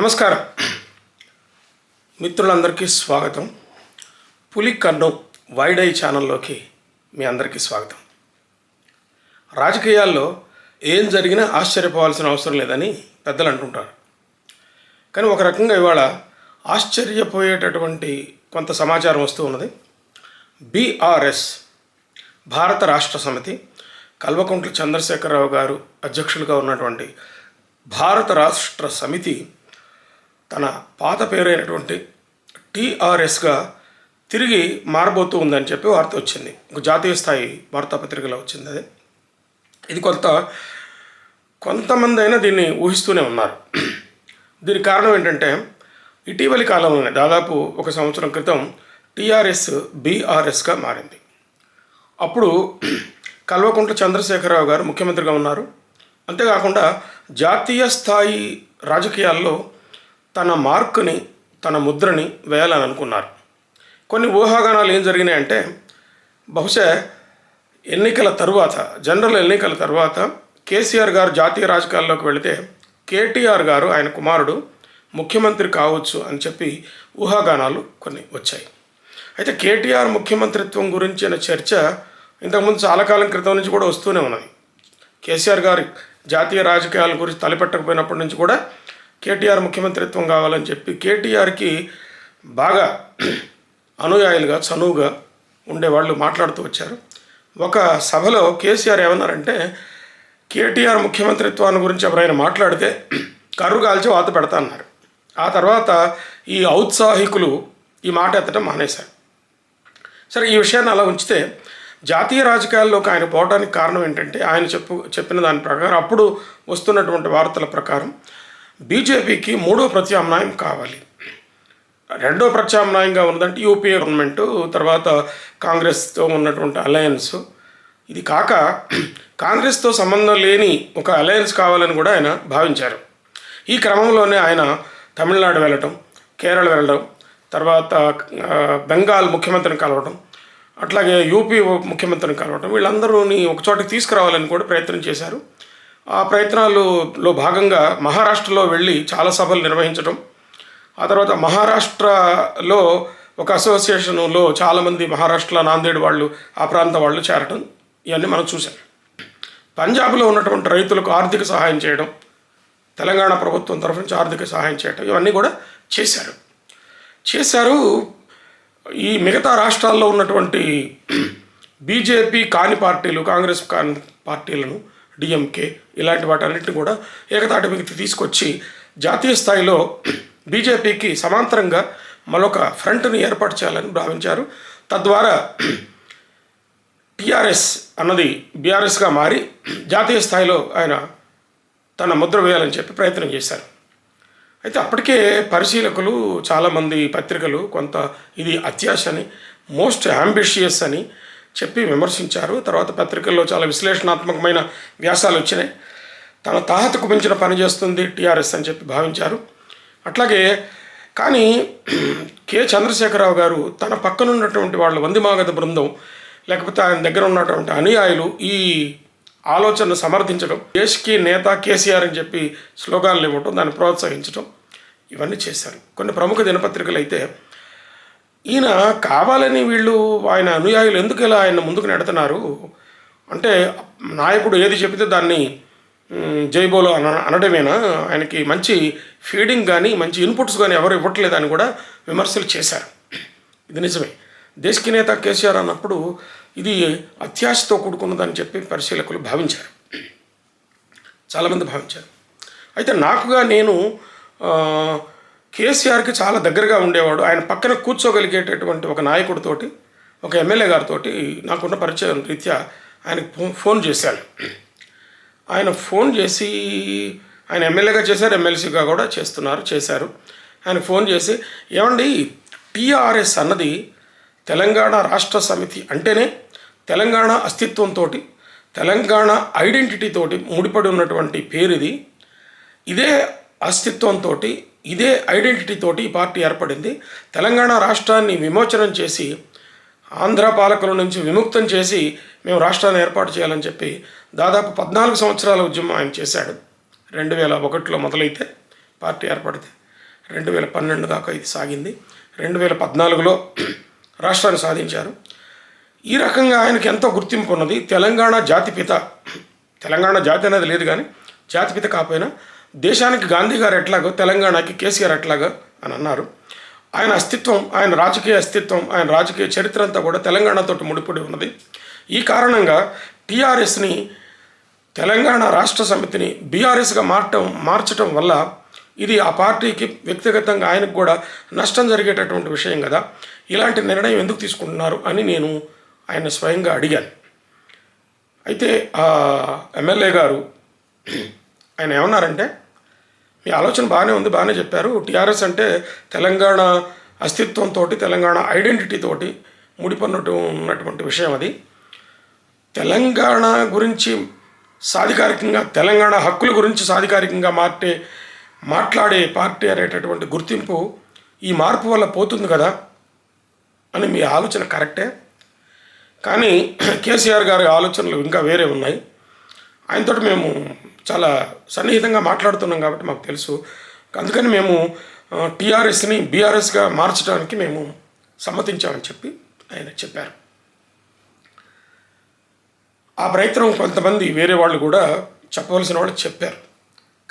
నమస్కారం మిత్రులందరికీ స్వాగతం. పులి కన్ను వైడ్ ఐ ఛానల్లోకి మీ అందరికీ స్వాగతం. రాజకీయాల్లో ఏం జరిగినా ఆశ్చర్యపోవాల్సిన అవసరం లేదని పెద్దలు అంటుంటారు. కానీ ఒక రకంగా ఇవాళ ఆశ్చర్యపోయేటటువంటి కొంత సమాచారం వస్తూ ఉన్నది. బీఆర్ఎస్ భారత రాష్ట్ర సమితి కల్వకుంట్ల చంద్రశేఖరరావు గారు అధ్యక్షులుగా ఉన్నటువంటి భారత రాష్ట్ర సమితి తన పాత పేరైనటువంటి టీఆర్ఎస్గా తిరిగి మారబోతూ ఉందని చెప్పి వార్త వచ్చింది. ఒక జాతీయ స్థాయి వార్తాపత్రికలో వచ్చింది అది. ఇది కొంతమంది అయినా దీన్ని ఊహిస్తూనే ఉన్నారు. దీనికి కారణం ఏంటంటే ఇటీవలి కాలంలోనే దాదాపు 1 సంవత్సరం క్రితం టీఆర్ఎస్ బీఆర్ఎస్గా మారింది. అప్పుడు కల్వకుంట్ల చంద్రశేఖరరావు గారు ముఖ్యమంత్రిగా ఉన్నారు. అంతేకాకుండా జాతీయ స్థాయి రాజకీయాల్లో తన మార్కుని తన ముద్రని వేయాలని అనుకున్నారు. కొన్ని ఊహాగానాలు ఏం జరిగినాయంటే బహుశా ఎన్నికల తరువాత జనరల్ ఎన్నికల తర్వాత కేసీఆర్ గారు జాతీయ రాజకీయాల్లోకి వెళితే కేటీఆర్ గారు ఆయన కుమారుడు ముఖ్యమంత్రి కావచ్చు అని చెప్పి ఊహాగానాలు కొన్ని వచ్చాయి. అయితే కేటీఆర్ ముఖ్యమంత్రిత్వం గురించిన చర్చ ఇంతకుముందు చాలా కాలం క్రితం నుంచి కూడా వస్తూనే ఉన్నది. కేసీఆర్ గారి జాతీయ రాజకీయాల గురించి తలపెట్టకపోయినప్పటి నుంచి కూడా కేటీఆర్ ముఖ్యమంత్రిత్వం కావాలని చెప్పి కేటీఆర్కి బాగా అనుయాయులుగా చనువుగా ఉండేవాళ్ళు మాట్లాడుతూ వచ్చారు. ఒక సభలో కేసీఆర్ ఏమన్నారంటే కేటీఆర్ ముఖ్యమంత్రిత్వాన్ని గురించి ఎవరైనా మాట్లాడితే కర్రు కాల్చి వాత పెడతా అన్నారు. ఆ తర్వాత ఈ ఔత్సాహికులు ఈ మాట ఎత్తడం మానేశారు. సరే, ఈ విషయాన్ని అలా ఉంచితే జాతీయ రాజకీయాల్లోకి ఆయన పోవడానికి కారణం ఏంటంటే ఆయన చెప్పిన దాని ప్రకారం అప్పుడు వస్తున్నటువంటి వార్తల ప్రకారం బీజేపీకి 3వ ప్రత్యామ్నాయం కావాలి. 2వ ప్రత్యామ్నాయంగా ఉన్నదంటే యూపీఏ గవర్నమెంటు, తర్వాత కాంగ్రెస్తో ఉన్నటువంటి అలయన్స్. ఇది కాక కాంగ్రెస్తో సంబంధం లేని ఒక అలయన్స్ కావాలని కూడా ఆయన భావించారు. ఈ క్రమంలోనే ఆయన తమిళనాడు వెళ్ళటం, కేరళ వెళ్ళడం, తర్వాత బెంగాల్ ముఖ్యమంత్రిని కలవటం, అట్లాగే యూపీ ముఖ్యమంత్రిని కలవటం, వీళ్ళందరూని ఒక చోటకి తీసుకురావాలని కూడా ప్రయత్నం చేశారు. ఆ ప్రయత్నాలలో భాగంగా మహారాష్ట్రలో వెళ్ళి చాలా సభలు నిర్వహించడం, ఆ తర్వాత మహారాష్ట్రలో ఒక అసోసియేషన్లో చాలామంది మహారాష్ట్రలో నాందేడ్ వాళ్ళు ఆ ప్రాంత వాళ్ళు చేరటం, ఇవన్నీ మనం చూసాం. పంజాబ్లో ఉన్నటువంటి రైతులకు ఆర్థిక సహాయం చేయడం, తెలంగాణ ప్రభుత్వం తరఫు నుంచి ఆర్థిక సహాయం చేయడం, ఇవన్నీ కూడా చేశారు. ఈ మిగతా రాష్ట్రాల్లో ఉన్నటువంటి బీజేపీ కాని పార్టీలు, కాంగ్రెస్ కాని పార్టీలను, డిఎంకే ఇలాంటి వాటన్నిటిని కూడా ఏకతాటి మీదకి తీసుకొచ్చి జాతీయ స్థాయిలో బీజేపీకి సమాంతరంగా మరొక ఫ్రంట్ని ఏర్పాటు చేయాలని భావించారు. తద్వారా టీఆర్ఎస్ అన్నది బీఆర్ఎస్గా మారి జాతీయ స్థాయిలో ఆయన తన ముద్ర వేయాలని చెప్పి ప్రయత్నం చేశారు. అయితే అప్పటికే పరిశీలకులు చాలామంది పత్రికలు కొంత ఇది అత్యాశ అని, మోస్ట్ అంబిషియస్ అని చెప్పి విమర్శించారు. తర్వాత పత్రికల్లో చాలా విశ్లేషణాత్మకమైన వ్యాసాలు వచ్చినాయి. తన తాహతకు మించిన పని చేస్తుంది టీఆర్ఎస్ అని చెప్పి భావించారు. అట్లాగే కానీ చంద్రశేఖరరావు గారు తన పక్కన ఉన్నటువంటి వాళ్ళ వందిమాగత బృందం లేకపోతే ఆయన దగ్గర ఉన్నటువంటి అనుయాయులు ఈ ఆలోచనను సమర్థించడం, దేశ్కి నేత కేసీఆర్ అని చెప్పి స్లోగాన్లు ఇవ్వటం, దాన్ని ప్రోత్సహించడం, ఇవన్నీ చేశారు. కొన్ని ప్రముఖ దినపత్రికలు అయితే ఈయన కావాలని వీళ్ళు ఆయన అనుయాయులు ఎందుకు ఇలా ఆయన ముందుకు నెడుతున్నారు అంటే నాయకుడు ఏది చెబితే దాన్ని జైబోలో అనడమేనా, ఆయనకి మంచి ఫీడింగ్ కానీ మంచి ఇన్పుట్స్ కానీ ఎవరు ఇవ్వట్లేదని కూడా విమర్శలు చేశారు. ఇది నిజమే. దేశ్కి నేత కేసీఆర్ అన్నప్పుడు ఇది అత్యాశతో కూడుకున్నదని చెప్పి పరిశీలకులు భావించారు, చాలామంది భావించారు. అయితే నేను కేసీఆర్కి చాలా దగ్గరగా ఉండేవాడు, ఆయన పక్కన కూర్చోగలిగేటటువంటి ఒక నాయకుడితోటి, ఒక ఎమ్మెల్యే గారితో నాకున్న పరిచయం రీత్యా ఆయనకు ఫోన్ చేశాను. ఆయన ఫోన్ చేసి ఆయన ఎమ్మెల్యేగా చేశారు, ఎమ్మెల్సీగా కూడా చేశారు. ఆయన ఫోన్ చేసి ఏమండి టీఆర్ఎస్ అన్నది తెలంగాణ రాష్ట్ర సమితి అంటేనే తెలంగాణ అస్తిత్వంతో, తెలంగాణ ఐడెంటిటీతోటి ముడిపడి ఉన్నటువంటి పేరు ఇది. ఇదే అస్తిత్వంతో, ఇదే ఐడెంటిటీతోటి ఈ పార్టీ ఏర్పడింది. తెలంగాణ రాష్ట్రాన్ని విమోచనం చేసి ఆంధ్ర పాలకుల నుంచి విముక్తం చేసి మేము రాష్ట్రాన్ని ఏర్పాటు చేయాలని చెప్పి దాదాపు 14 సంవత్సరాల ఉద్యమం ఆయన చేశాడు. 2001లో మొదలైతే పార్టీ ఏర్పడితే 2012 దాకా ఇది సాగింది. 2014లో రాష్ట్రాన్ని సాధించారు. ఈ రకంగా ఆయనకి ఎంతో గుర్తింపు ఉన్నది. తెలంగాణ జాతిపిత, తెలంగాణ జాతి అనేది లేదు కానీ జాతిపిత కాకపోయినా దేశానికి గాంధీ గారు ఎట్లాగో తెలంగాణకి కేసీఆర్ ఎట్లాగో అని అన్నారు. ఆయన అస్తిత్వం, ఆయన రాజకీయ అస్తిత్వం, ఆయన రాజకీయ చరిత్ర అంతా కూడా తెలంగాణతో ముడిపడి ఉన్నది. ఈ కారణంగా టీఆర్ఎస్ని, తెలంగాణ రాష్ట్ర సమితిని బీఆర్ఎస్గా మార్చటం వల్ల ఇది ఆ పార్టీకి వ్యక్తిగతంగా ఆయనకు కూడా నష్టం జరిగేటటువంటి విషయం కదా. ఇలాంటి నిర్ణయం ఎందుకు తీసుకుంటున్నారు అని నేను ఆయన స్వయంగా అడిగాను. అయితే ఆ ఎమ్మెల్యే గారు ఆయన ఏమన్నారంటే, మీ ఆలోచన బాగానే ఉంది, బాగానే చెప్పారు. టీఆర్ఎస్ అంటే తెలంగాణ అస్తిత్వంతో, తెలంగాణ ఐడెంటిటీతోటి ఉన్నటువంటి విషయం అది. తెలంగాణ గురించి సాధికారికంగా, తెలంగాణ హక్కుల గురించి సాధికారికంగా మాట్లాడే పార్టీ అనేటటువంటి గుర్తింపు ఈ మార్పు వల్ల పోతుంది కదా అని మీ ఆలోచన కరెక్టే. కానీ కేసీఆర్ గారి ఆలోచనలు ఇంకా వేరే ఉన్నాయి. ఆయనతో మేము చాలా సన్నిహితంగా మాట్లాడుతున్నాం కాబట్టి మాకు తెలుసు. అందుకని మేము టీఆర్ఎస్ని బీఆర్ఎస్గా మార్చడానికి మేము సమ్మతించామని చెప్పి ఆయన చెప్పారు. ఆ ప్రయత్నం కొంతమంది వేరే వాళ్ళు కూడా చెప్పవలసిన వాళ్ళు చెప్పారు,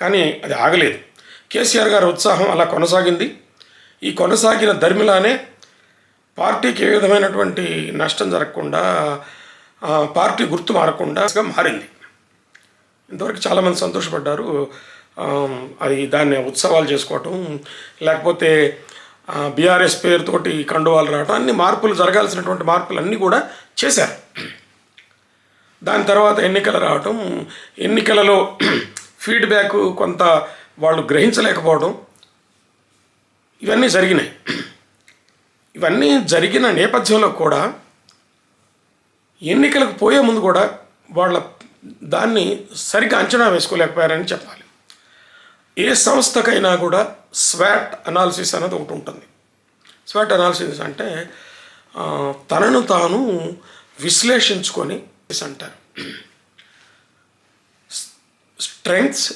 కానీ అది ఆగలేదు. కేసీఆర్ గారి ఉత్సాహం అలా కొనసాగింది. ఈ కొనసాగిన ధర్మిలానే పార్టీకి ఏ విధమైనటువంటి నష్టం జరగకుండా, పార్టీ గుర్తు మారకుండా మారింది. ఇంతవరకు చాలామంది సంతోషపడ్డారు. అది దాన్ని ఉత్సవాలు చేసుకోవటం, లేకపోతే బీఆర్ఎస్ పేరుతోటి కండువాలు రావటం, అన్ని మార్పులు జరగాల్సినటువంటి మార్పులు అన్నీ కూడా చేశారు. దాని తర్వాత ఎన్నికలు రావటం, ఎన్నికలలో ఫీడ్బ్యాక్ కొంత వాళ్ళు గ్రహించలేకపోవడం, ఇవన్నీ జరిగినాయి. ఇవన్నీ జరిగిన నేపథ్యంలో కూడా ఎన్నికలకు పోయే ముందు కూడా వాళ్ళ దాన్ని సరిగ్గా అంచనా వేసుకోలేకపోయారని చెప్పాలి. ఏ సంస్థకైనా కూడా స్వాట్ అనాలిసిస్ అనేది ఒకటి ఉంటుంది. స్వాట్ అనాలిసిస్ అంటే తనను తాను విశ్లేషించుకొని అంటారు. Strengths,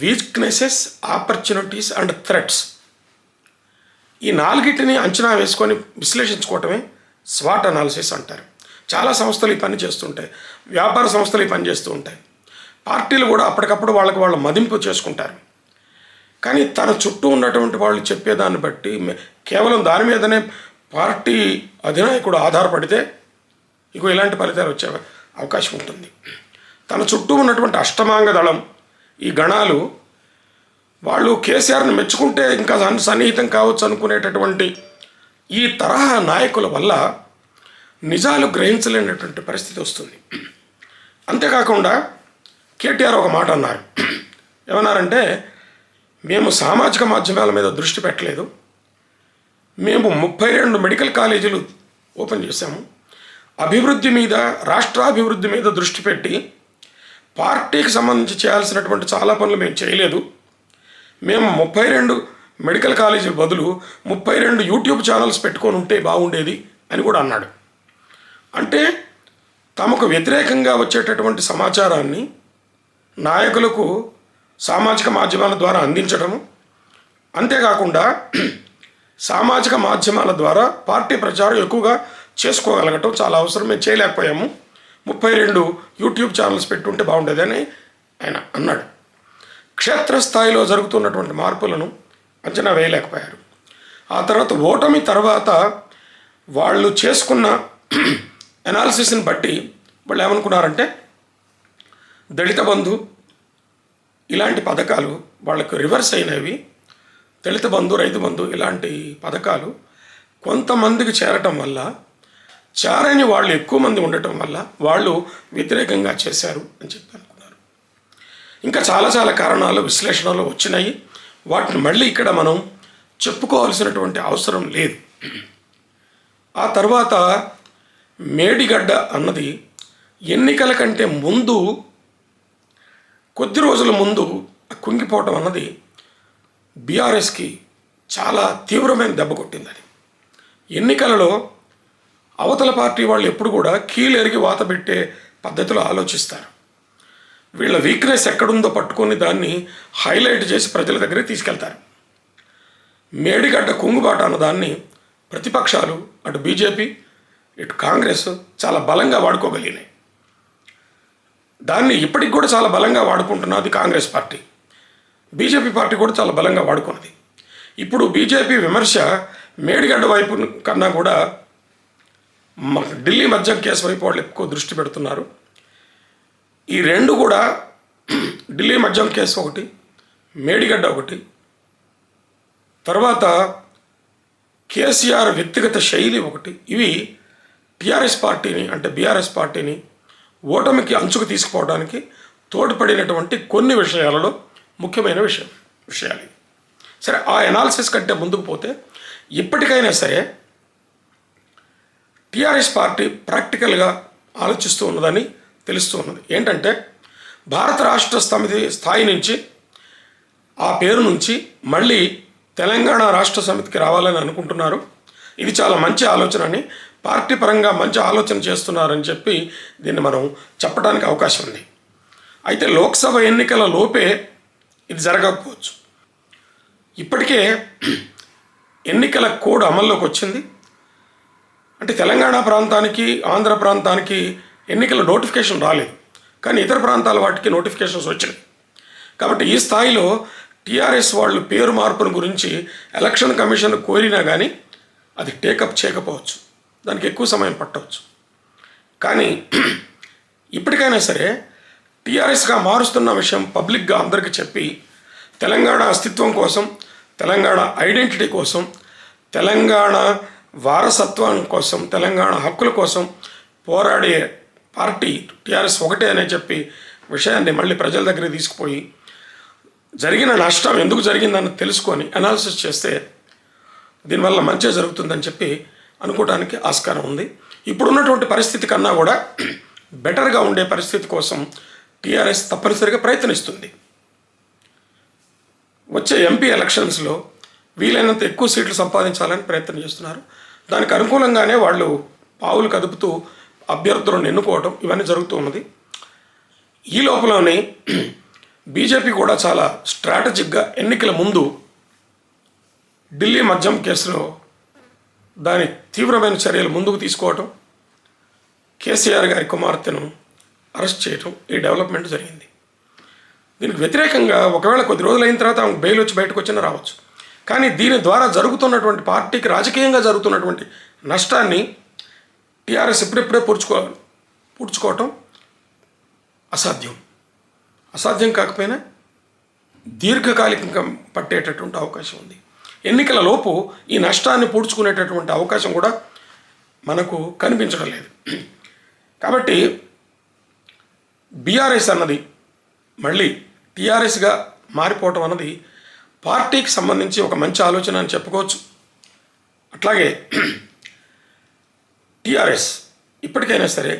weaknesses, opportunities and threats, ఈ నాలుగిటిని అంచనా వేసుకొని విశ్లేషించుకోవటమే స్వాట్ అనాలిసిస్ అంటారు. చాలా సంస్థలు ఈ పని చేస్తుంటాయి, వ్యాపార సంస్థలు ఈ పని చేస్తూ ఉంటాయి, పార్టీలు కూడా అప్పటికప్పుడు వాళ్ళు మదింపు చేసుకుంటారు. కానీ తన చుట్టూ ఉన్నటువంటి వాళ్ళు చెప్పేదాన్ని బట్టి కేవలం దాని మీదనే పార్టీ అధినాయకుడు ఆధారపడితే ఇక ఇలాంటి ఫలితాలు వచ్చే అవకాశం ఉంటుంది. తన చుట్టూ ఉన్నటువంటి అష్టమాంగ దళం, ఈ గణాలు, వాళ్ళు కేసీఆర్ని మెచ్చుకుంటే ఇంకా సన్నిహితం కావచ్చు అనుకునేటటువంటి ఈ తరహా నాయకుల వల్ల నిజాలు గ్రహించలేనటువంటి పరిస్థితి వస్తుంది. అంతేకాకుండా కేటీఆర్ ఒక మాట అన్నారు. ఏమన్నారంటే, మేము సామాజిక మాధ్యమాల మీద దృష్టి పెట్టలేదు, మేము 32 మెడికల్ కాలేజీలు ఓపెన్ చేశాము, అభివృద్ధి మీద, రాష్ట్రాభివృద్ధి మీద దృష్టి పెట్టి పార్టీకి సంబంధించి చేయాల్సినటువంటి చాలా పనులు మేము చేయలేదు. మేము 32 మెడికల్ కాలేజీల బదులు 32 యూట్యూబ్ ఛానల్స్ పెట్టుకొని ఉంటే బాగుండేది అని కూడా అన్నాడు. అంటే తమకు వ్యతిరేకంగా వచ్చేటటువంటి సమాచారాన్ని నాయకులకు సామాజిక మాధ్యమాల ద్వారా అందించడము, అంతేకాకుండా సామాజిక మాధ్యమాల ద్వారా పార్టీ ప్రచారం ఎక్కువగా చేసుకోగలగటం చాలా అవసరం, మేము చేయలేకపోయాము, 32 యూట్యూబ్ ఛానల్స్ పెట్టుంటే బాగుండేదని ఆయన అన్నాడు. క్షేత్రస్థాయిలో జరుగుతున్నటువంటి మార్పులను అంచనా వేయలేకపోయారు. ఆ తర్వాత ఓటమి తర్వాత వాళ్ళు చేసుకున్న అనాలిసిస్ని బట్టి వాళ్ళు ఏమనుకున్నారంటే, దళిత బంధు ఇలాంటి పథకాలు వాళ్ళకు రివర్స్ అయినవి, దళిత బంధు, రైతు బంధు ఇలాంటి పథకాలు కొంతమందికి చేరటం వల్ల, చారని వాళ్ళు ఎక్కువ మంది ఉండటం వల్ల వాళ్ళు వ్యతిరేకంగా చేశారు అని చెప్పి అనుకున్నారు. ఇంకా చాలా కారణాలు విశ్లేషణలో వచ్చినాయి. వాటిని మళ్ళీ ఇక్కడ మనం చెప్పుకోవాల్సినటువంటి అవసరం లేదు. ఆ తర్వాత మేడిగడ్డ అన్నది ఎన్నికల కంటే ముందు, కొద్ది రోజుల ముందు కుంగిపోవటం అన్నది బీఆర్ఎస్కి చాలా తీవ్రమైన దెబ్బ కొట్టింది. ఎన్నికలలో అవతల పార్టీ వాళ్ళు ఎప్పుడు కూడా కీలెరిగి వాత పెట్టే పద్ధతిలో ఆలోచిస్తారు. వీళ్ళ వీక్నెస్ ఎక్కడుందో పట్టుకొని దాన్ని హైలైట్ చేసి ప్రజల దగ్గరికి తీసుకెళ్తారు. మేడిగడ్డ కుంగుబాట అన్నదాన్ని ప్రతిపక్షాలు అటు బీజేపీ ఇటు కాంగ్రెస్ చాలా బలంగా వాడుకోగలిగినాయి. దాన్ని ఇప్పటికి కూడా చాలా బలంగా వాడుకుంటున్నది కాంగ్రెస్ పార్టీ. బీజేపీ పార్టీ కూడా చాలా బలంగా వాడుకున్నది. ఇప్పుడు బీజేపీ విమర్శ మేడిగడ్డ వైపు కన్నా కూడా ఢిల్లీ మద్యం కేసు వైపు వాళ్ళు ఎక్కువ దృష్టి పెడుతున్నారు. ఈ రెండు కూడా ఢిల్లీ మద్యం కేసు ఒకటి, మేడిగడ్డ ఒకటి, తర్వాత కేసీఆర్ వ్యక్తిగత శైలి ఒకటి, ఇవి టీఆర్ఎస్ పార్టీని అంటే బీఆర్ఎస్ పార్టీని ఓటమికి అంచుకు తీసుకుపోవడానికి తోడ్పడినటువంటి కొన్ని విషయాలలో ముఖ్యమైన విషయాలు. సరే, ఆ ఎనాలిసిస్ కంటే ముందుకు పోతే ఇప్పటికైనా సరే టీఆర్ఎస్ పార్టీ ప్రాక్టికల్గా ఆలోచిస్తూ ఉన్నదని తెలుస్తూ ఉన్నది. ఏంటంటే భారత రాష్ట్ర సమితి స్థాయి నుంచి ఆ పేరు నుంచి మళ్ళీ తెలంగాణ రాష్ట్ర సమితికి రావాలని అనుకుంటున్నారు. ఇది చాలా మంచి ఆలోచన అని, పార్టీ పరంగా మంచి ఆలోచన చేస్తున్నారని చెప్పి దీన్ని మనం చెప్పడానికి అవకాశం ఉంది. అయితే లోక్సభ ఎన్నికల లోపే ఇది జరగకపోవచ్చు. ఇప్పటికే ఎన్నికల కోడ్ అమల్లోకి వచ్చింది. అంటే తెలంగాణ ప్రాంతానికి ఆంధ్ర ప్రాంతానికి ఎన్నికల నోటిఫికేషన్ రాలేదు, కానీ ఇతర ప్రాంతాల వాటికి నోటిఫికేషన్స్ వచ్చినాయి. కాబట్టి ఈ స్థాయిలో టీఆర్ఎస్ వాళ్ళు పేరు మార్పును గురించి ఎలక్షన్ కమిషన్ కోరినా కానీ అది టేకప్ చేయకపోవచ్చు, దానికి ఎక్కువ సమయం పట్టవచ్చు. కానీ ఇప్పటికైనా సరే టీఆర్ఎస్గా మారుస్తున్న విషయం పబ్లిక్గా అందరికీ చెప్పి తెలంగాణ అస్తిత్వం కోసం, తెలంగాణ ఐడెంటిటీ కోసం, తెలంగాణ వారసత్వం కోసం, తెలంగాణ హక్కుల కోసం పోరాడే పార్టీ టీఆర్ఎస్ ఒకటే అని చెప్పి విషయాన్ని మళ్ళీ ప్రజల దగ్గరికి తీసుకుపోయి జరిగిన నష్టం ఎందుకు జరిగిందని తెలుసుకొని అనాలిసిస్ చేస్తే దీనివల్ల మంచి జరుగుతుందని చెప్పి అనుకోవడానికి ఆస్కారం ఉంది. ఇప్పుడున్నటువంటి పరిస్థితి కన్నా కూడా బెటర్గా ఉండే పరిస్థితి కోసం టీఆర్ఎస్ తప్పనిసరిగా ప్రయత్నిస్తుంది. వచ్చే ఎంపీ ఎలక్షన్స్లో వీలైనంత ఎక్కువ సీట్లు సంపాదించాలని ప్రయత్నం చేస్తున్నారు. దానికి అనుకూలంగానే వాళ్ళు పావులు కదుపుతూ అభ్యర్థులను ఎన్నుకోవడం ఇవన్నీ జరుగుతూ ఉన్నది. ఈ లోపలనే బీజేపీ కూడా చాలా స్ట్రాటజిక్గా ఎన్నికల ముందు ఢిల్లీ మద్యం కేసులో దాని తీవ్రమైన చర్యలు ముందుకు తీసుకోవటం, కేసీఆర్ గారి కుమార్తెను అరెస్ట్ చేయటం, ఈ డెవలప్మెంట్ జరిగింది. దీనికి వ్యతిరేకంగా ఒకవేళ కొద్ది రోజులు అయిన తర్వాత ఆమెకు బెయిల్ వచ్చి బయటకు వచ్చినా రావచ్చు. కానీ దీని ద్వారా జరుగుతున్నటువంటి పార్టీకి రాజకీయంగా జరుగుతున్నటువంటి నష్టాన్ని టీఆర్ఎస్ ఇప్పుడిప్పుడే పూడ్చుకోవటం అసాధ్యం కాకపోయినా దీర్ఘకాలికంగా పట్టేటటువంటి అవకాశం ఉంది. ఎన్నికల లోపు ఈ నష్టాన్ని పూడ్చుకునేటటువంటి అవకాశం కూడా మనకు కనిపించడం లేదు. కాబట్టి బీఆర్ఎస్ అన్నది మళ్ళీ టీఆర్ఎస్గా మారిపోవటం అన్నది పార్టీకి సంబంధించి ఒక మంచి ఆలోచన అని చెప్పుకోవచ్చు. అట్లాగే టీఆర్ఎస్ ఇప్పటికైనా సరే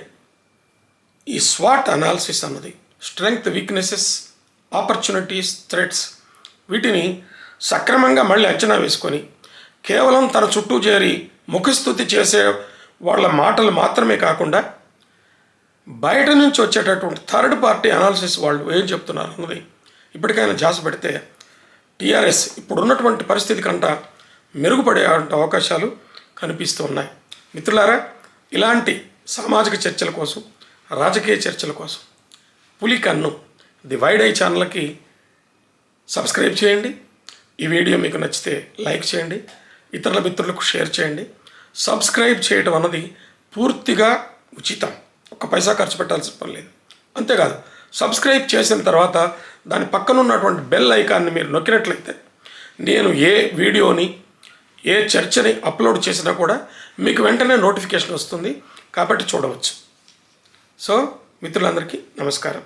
ఈ స్వాట్ అనాలిసిస్ అన్నది స్ట్రెంగ్త్, వీక్నెసెస్, ఆపర్చునిటీస్, థ్రెట్స్ వీటిని సక్రమంగా మళ్ళీ అంచనా వేసుకొని కేవలం తన చుట్టూ చేరి ముఖస్తుతి చేసే వాళ్ళ మాటలు మాత్రమే కాకుండా బయట నుంచి వచ్చేటటువంటి థర్డ్ పార్టీ అనాలిసిస్ వాళ్ళు ఏం చెప్తున్నారు అన్నది ఇప్పటికైనా ధ్యాస పెడితే టీఆర్ఎస్ ఇప్పుడున్నటువంటి పరిస్థితి కంట మెరుగుపడే అవకాశాలు కనిపిస్తూ ఉన్నాయి. మిత్రులారా, ఇలాంటి సామాజిక చర్చల కోసం, రాజకీయ చర్చల కోసం పులి కన్ను ది వైడ్ ఐ ఛానల్కి సబ్స్క్రైబ్ చేయండి. ఈ వీడియో మీకు నచ్చితే లైక్ చేయండి, ఇతరుల మిత్రులకు షేర్ చేయండి. సబ్స్క్రైబ్ చేయటం అన్నది పూర్తిగా ఉచితం, ఒక్క పైసా ఖర్చు పెట్టాల్సిన పని లేదు. అంతేకాదు, సబ్స్క్రైబ్ చేసిన తర్వాత దాని పక్కన ఉన్నటువంటి బెల్ ఐకాన్ని మీరు నొక్కినట్లయితే నేను ఏ వీడియోని, ఏ చర్చని అప్లోడ్ చేసినా కూడా మీకు వెంటనే నోటిఫికేషన్ వస్తుంది, కాబట్టి చూడవచ్చు. సో మిత్రులందరికీ నమస్కారం.